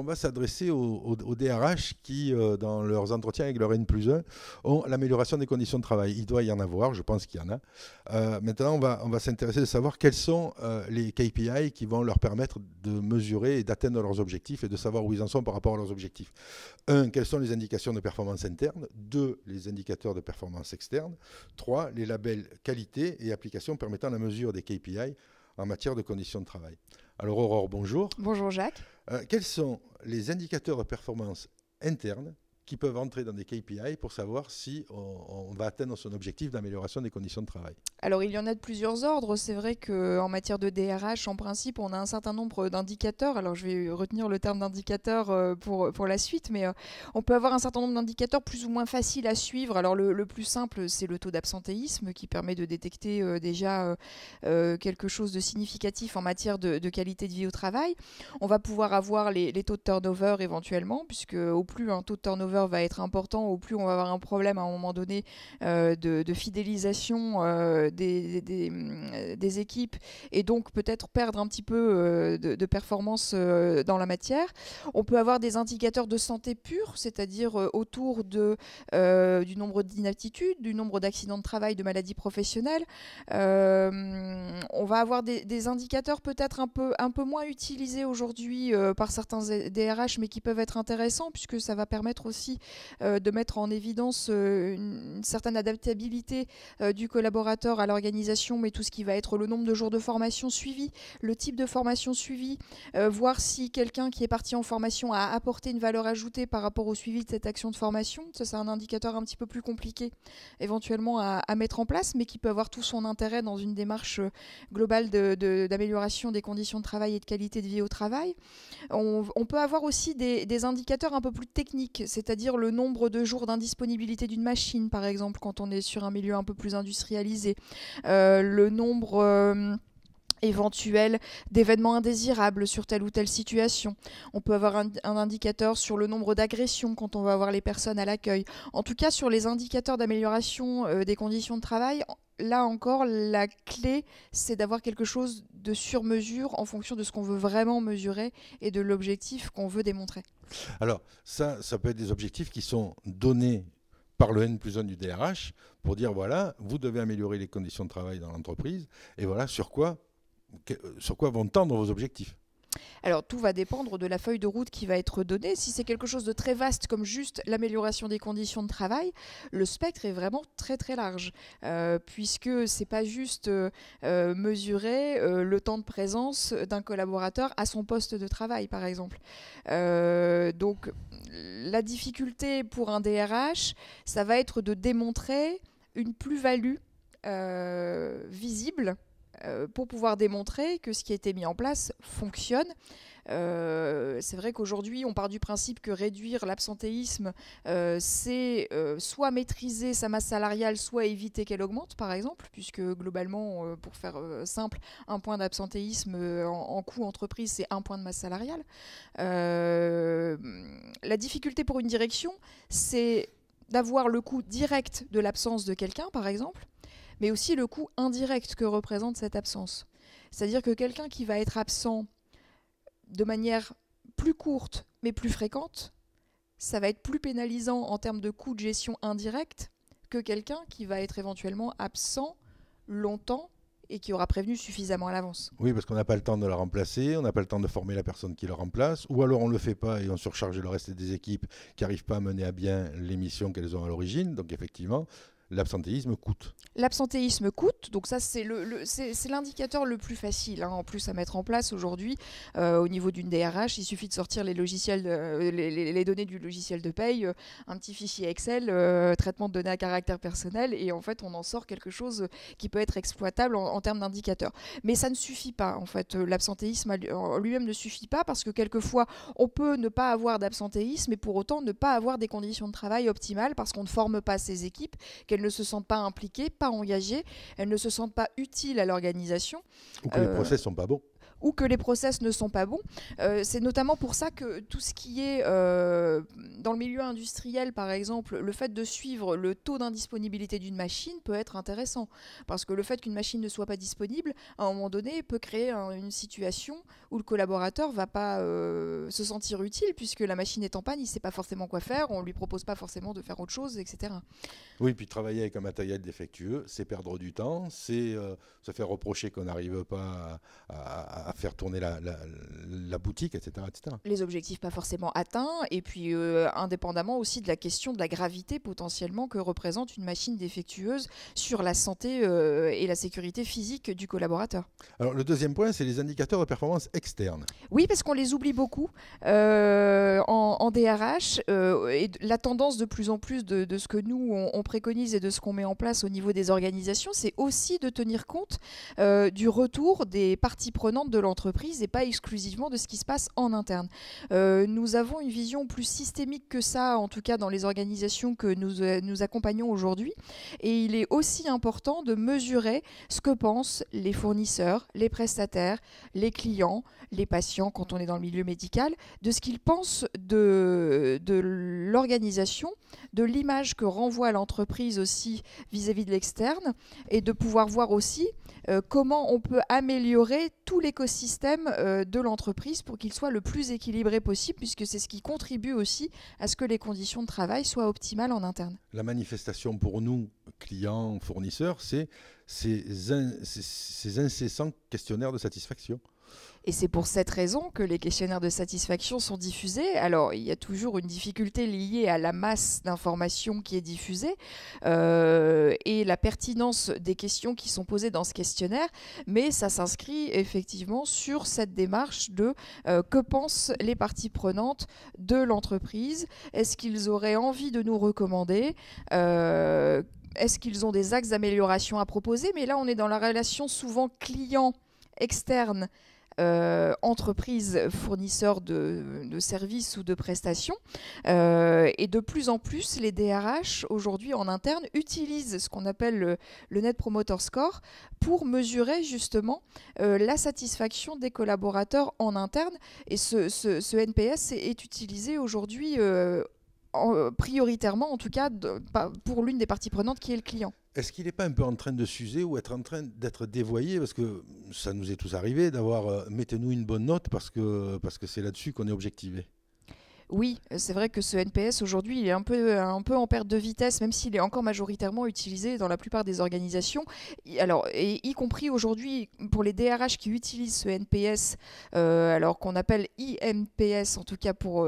va s'adresser aux DRH qui, dans leurs entretiens avec leur N+1, ont l'amélioration des conditions de travail. Il doit y en avoir, je pense qu'il y en a. Maintenant, on va s'intéresser de savoir quels sont les KPI qui vont leur permettre de mesurer et d'atteindre leurs objectifs et de savoir où ils en sont par rapport à leurs objectifs. 1, quelles sont les indications de performance interne. 2, les indicateurs de performance externe. 3, les labels qualité et applications permettant la mesure des KPI en matière de conditions de travail. Alors Aurore, bonjour. Bonjour Jacques. Quels sont les indicateurs de performance interne qui peuvent entrer dans des KPI pour savoir si on va atteindre son objectif d'amélioration des conditions de travail? Alors il y en a de plusieurs ordres. C'est vrai qu'en matière de DRH, en principe, on a un certain nombre d'indicateurs. Alors je vais retenir le terme d'indicateur pour la suite, mais on peut avoir un certain nombre d'indicateurs plus ou moins faciles à suivre. Alors le plus simple, c'est le taux d'absentéisme qui permet de détecter déjà quelque chose de significatif en matière de qualité de vie au travail. On va pouvoir avoir les taux de turnover éventuellement, puisque au plus un taux de turnover va être important, au plus on va avoir un problème à un moment donné de fidélisation des équipes et donc peut-être perdre un petit peu de performance dans la matière. On peut avoir des indicateurs de santé pure, c'est-à-dire autour du nombre d'inaptitudes, du nombre d'accidents de travail, de maladies professionnelles. On va avoir des indicateurs peut-être un peu moins utilisés aujourd'hui par certains DRH, mais qui peuvent être intéressants puisque ça va permettre aussi de mettre en évidence une certaine adaptabilité du collaborateur à l'organisation, mais tout ce qui va être le nombre de jours de formation suivi, le type de formation suivi, voir si quelqu'un qui est parti en formation a apporté une valeur ajoutée par rapport au suivi de cette action de formation. Ça, c'est un indicateur un petit peu plus compliqué éventuellement à mettre en place, mais qui peut avoir tout son intérêt dans une démarche globale d'amélioration des conditions de travail et de qualité de vie au travail. On peut avoir aussi des indicateurs un peu plus techniques, c'est-à-dire le nombre de jours d'indisponibilité d'une machine, par exemple, quand on est sur un milieu un peu plus industrialisé, le nombre éventuel d'événements indésirables sur telle ou telle situation. On peut avoir un indicateur sur le nombre d'agressions quand on va avoir les personnes à l'accueil. En tout cas, sur les indicateurs d'amélioration des conditions de travail, là encore, la clé, c'est d'avoir quelque chose de sur mesure en fonction de ce qu'on veut vraiment mesurer et de l'objectif qu'on veut démontrer. Alors, ça peut être des objectifs qui sont donnés par le N+1 du DRH pour dire, voilà, vous devez améliorer les conditions de travail dans l'entreprise et voilà sur quoi vont tendre vos objectifs. Alors tout va dépendre de la feuille de route qui va être donnée. Si c'est quelque chose de très vaste comme juste l'amélioration des conditions de travail, le spectre est vraiment très très large, puisque c'est pas juste mesurer le temps de présence d'un collaborateur à son poste de travail par exemple. Donc la difficulté pour un DRH, ça va être de démontrer une plus-value visible pour pouvoir démontrer que ce qui a été mis en place fonctionne. C'est vrai qu'aujourd'hui, on part du principe que réduire l'absentéisme, c'est soit maîtriser sa masse salariale, soit éviter qu'elle augmente, par exemple, puisque globalement, pour faire simple, un point d'absentéisme en coût entreprise, c'est un point de masse salariale. La difficulté pour une direction, c'est d'avoir le coût direct de l'absence de quelqu'un, par exemple, mais aussi le coût indirect que représente cette absence. C'est-à-dire que quelqu'un qui va être absent de manière plus courte mais plus fréquente, ça va être plus pénalisant en termes de coût de gestion indirect que quelqu'un qui va être éventuellement absent longtemps et qui aura prévenu suffisamment à l'avance. Oui, parce qu'on n'a pas le temps de la remplacer, on n'a pas le temps de former la personne qui le remplace, ou alors on ne le fait pas et on surcharge le reste des équipes qui n'arrivent pas à mener à bien les missions qu'elles ont à l'origine. Donc effectivement, l'absentéisme coûte. L'absentéisme coûte, donc ça c'est l'indicateur le plus facile en plus à mettre en place aujourd'hui au niveau d'une DRH. Il suffit de sortir les logiciels, les données du logiciel de paye, un petit fichier Excel, traitement de données à caractère personnel, et en fait on en sort quelque chose qui peut être exploitable en termes d'indicateurs. Mais ça ne suffit pas en fait, l'absentéisme en lui-même ne suffit pas parce que quelquefois on peut ne pas avoir d'absentéisme et pour autant ne pas avoir des conditions de travail optimales parce qu'on ne forme pas ses équipes, qu'elles ne se sentent pas impliquées, pas engagées, elles ne se sentent pas utiles à l'organisation. Ou que les process ne sont pas bons. ou que les process ne sont pas bons. C'est notamment pour ça que tout ce qui est dans le milieu industriel, par exemple, le fait de suivre le taux d'indisponibilité d'une machine peut être intéressant. Parce que le fait qu'une machine ne soit pas disponible, à un moment donné, peut créer une situation où le collaborateur ne va pas se sentir utile, puisque la machine est en panne, il ne sait pas forcément quoi faire, on ne lui propose pas forcément de faire autre chose, etc. Oui, puis travailler avec un matériel défectueux, c'est perdre du temps, c'est se faire reprocher qu'on n'arrive pas à faire tourner la boutique, etc., etc. Les objectifs pas forcément atteints, et puis indépendamment aussi de la question de la gravité potentiellement que représente une machine défectueuse sur la santé et la sécurité physique du collaborateur. Alors le 2e point, c'est les indicateurs de performance externes. Oui, parce qu'on les oublie beaucoup en DRH, et la tendance de plus en plus de ce que nous on préconise et de ce qu'on met en place au niveau des organisations, c'est aussi de tenir compte du retour des parties prenantes de l'entreprise et pas exclusivement de ce qui se passe en interne. Nous avons une vision plus systémique que ça, en tout cas dans les organisations que nous accompagnons aujourd'hui, et il est aussi important de mesurer ce que pensent les fournisseurs, les prestataires, les clients, les patients quand on est dans le milieu médical, de ce qu'ils pensent de l'organisation, de l'image que renvoie l'entreprise aussi vis-à-vis de l'externe, et de pouvoir voir aussi comment on peut améliorer tout l'écosystème de l'entreprise pour qu'il soit le plus équilibré possible, puisque c'est ce qui contribue aussi à ce que les conditions de travail soient optimales en interne. La manifestation pour nous, clients, fournisseurs, c'est ces incessants questionnaires de satisfaction. Et c'est pour cette raison que les questionnaires de satisfaction sont diffusés. Alors, il y a toujours une difficulté liée à la masse d'informations qui est diffusée et la pertinence des questions qui sont posées dans ce questionnaire, mais ça s'inscrit effectivement sur cette démarche de que pensent les parties prenantes de l'entreprise. Est-ce qu'ils auraient envie de nous recommander est-ce qu'ils ont des axes d'amélioration à proposer? Mais là, on est dans la relation souvent client externe, entreprises fournisseurs de services ou de prestations. Et de plus en plus, les DRH, aujourd'hui en interne, utilisent ce qu'on appelle le Net Promoter Score pour mesurer justement la satisfaction des collaborateurs en interne. Et ce NPS est utilisé aujourd'hui prioritairement, en tout cas, pour l'une des parties prenantes qui est le client. Est-ce qu'il n'est pas un peu en train de s'user ou être en train d'être dévoyé? Parce que ça nous est tous arrivé d'avoir mettez-nous une bonne note parce que c'est là-dessus qu'on est objectivé. Oui, c'est vrai que ce NPS aujourd'hui, il est un peu en perte de vitesse, même s'il est encore majoritairement utilisé dans la plupart des organisations. Alors, et y compris aujourd'hui pour les DRH qui utilisent ce NPS, alors qu'on appelle INPS en tout cas pour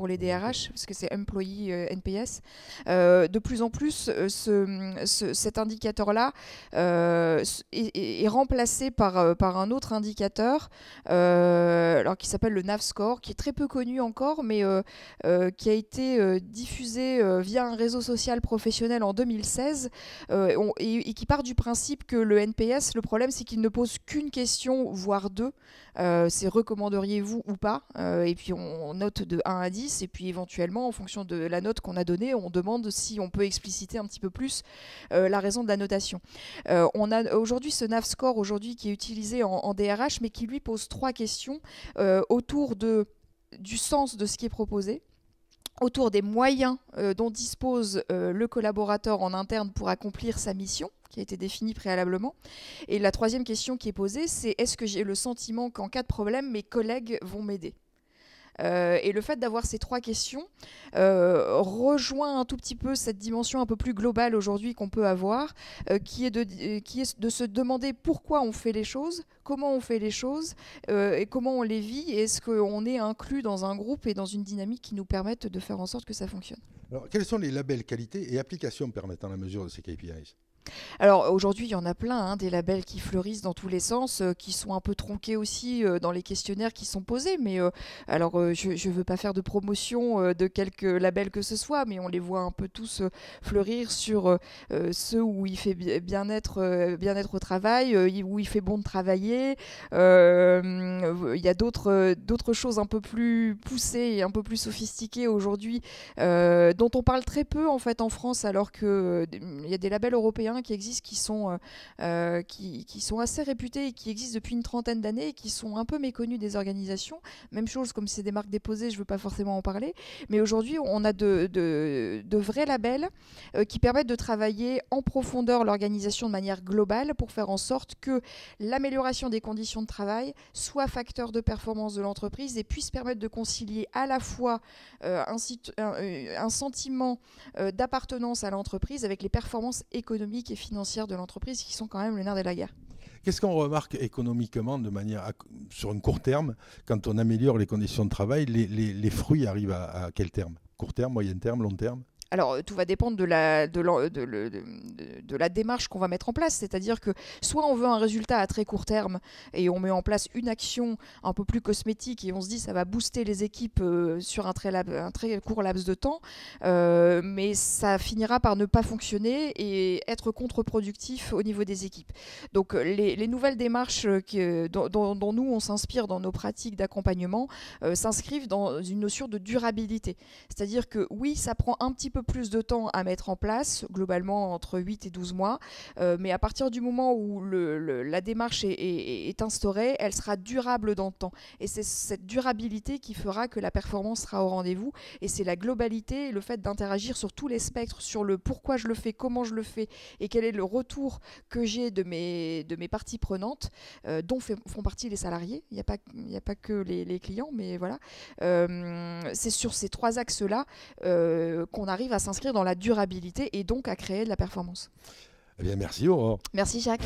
les DRH, parce que c'est Employee NPS. De plus en plus, cet indicateur-là est remplacé par un autre indicateur, alors qui s'appelle le NAV Score, qui est très peu connu encore, mais qui a été diffusé via un réseau social professionnel en 2016 et qui part du principe que le NPS, le problème c'est qu'il ne pose qu'une question, voire deux. C'est recommanderiez-vous ou pas, et puis on note de 1 à 10 et puis éventuellement en fonction de la note qu'on a donnée, on demande si on peut expliciter un petit peu plus la raison de la notation. On a aujourd'hui ce NAV Score aujourd'hui qui est utilisé en DRH, mais qui lui pose 3 questions autour du sens de ce qui est proposé, autour des moyens dont dispose le collaborateur en interne pour accomplir sa mission, qui a été définie préalablement. Et la 3e question qui est posée, c'est est-ce que j'ai le sentiment qu'en cas de problème, mes collègues vont m'aider ? Et le fait d'avoir ces 3 questions rejoint un tout petit peu cette dimension un peu plus globale aujourd'hui qu'on peut avoir, qui est de se demander pourquoi on fait les choses, comment on fait les choses et comment on les vit, et est-ce qu'on est inclus dans un groupe et dans une dynamique qui nous permettent de faire en sorte que ça fonctionne. Alors, quels sont les labels qualité et applications permettant la mesure de ces KPIs ? Alors aujourd'hui, il y en a plein, des labels qui fleurissent dans tous les sens, qui sont un peu tronqués aussi dans les questionnaires qui sont posés. Mais je ne veux pas faire de promotion de quelques labels que ce soit, mais on les voit un peu tous fleurir sur ceux où il fait bien-être au travail, où il fait bon de travailler. Il y a d'autres choses un peu plus poussées et un peu plus sophistiquées aujourd'hui, dont on parle très peu en fait en France, alors qu'il y a des labels européens qui existent, qui sont assez réputées et qui existent depuis une trentaine d'années et qui sont un peu méconnues des organisations. Même chose, comme c'est des marques déposées, je ne veux pas forcément en parler. Mais aujourd'hui, on a de vrais labels qui permettent de travailler en profondeur l'organisation de manière globale pour faire en sorte que l'amélioration des conditions de travail soit facteur de performance de l'entreprise et puisse permettre de concilier à la fois un sentiment d'appartenance à l'entreprise avec les performances économiques et financières de l'entreprise qui sont quand même le nerf de la guerre. Qu'est-ce qu'on remarque économiquement sur un court terme quand on améliore les conditions de travail? Les fruits arrivent à quel terme? Court terme, moyen terme, long terme? Alors, tout va dépendre de la démarche qu'on va mettre en place. C'est-à-dire que soit on veut un résultat à très court terme et on met en place une action un peu plus cosmétique et on se dit ça va booster les équipes sur un très court laps de temps, mais ça finira par ne pas fonctionner et être contre-productif au niveau des équipes. Donc, les nouvelles démarches dont nous, on s'inspire dans nos pratiques d'accompagnement s'inscrivent dans une notion de durabilité. C'est-à-dire que oui, ça prend un petit peu plus de temps à mettre en place, globalement entre 8 et 12 mois, mais à partir du moment où la démarche est instaurée, elle sera durable dans le temps. Et c'est cette durabilité qui fera que la performance sera au rendez-vous, et c'est la globalité, le fait d'interagir sur tous les spectres, sur le pourquoi je le fais, comment je le fais, et quel est le retour que j'ai de mes parties prenantes, dont font partie les salariés. Il n'y a pas que les clients, mais voilà. C'est sur ces trois axes-là qu'on arrive à s'inscrire dans la durabilité et donc à créer de la performance. Eh bien, merci Aurore. Merci Jacques.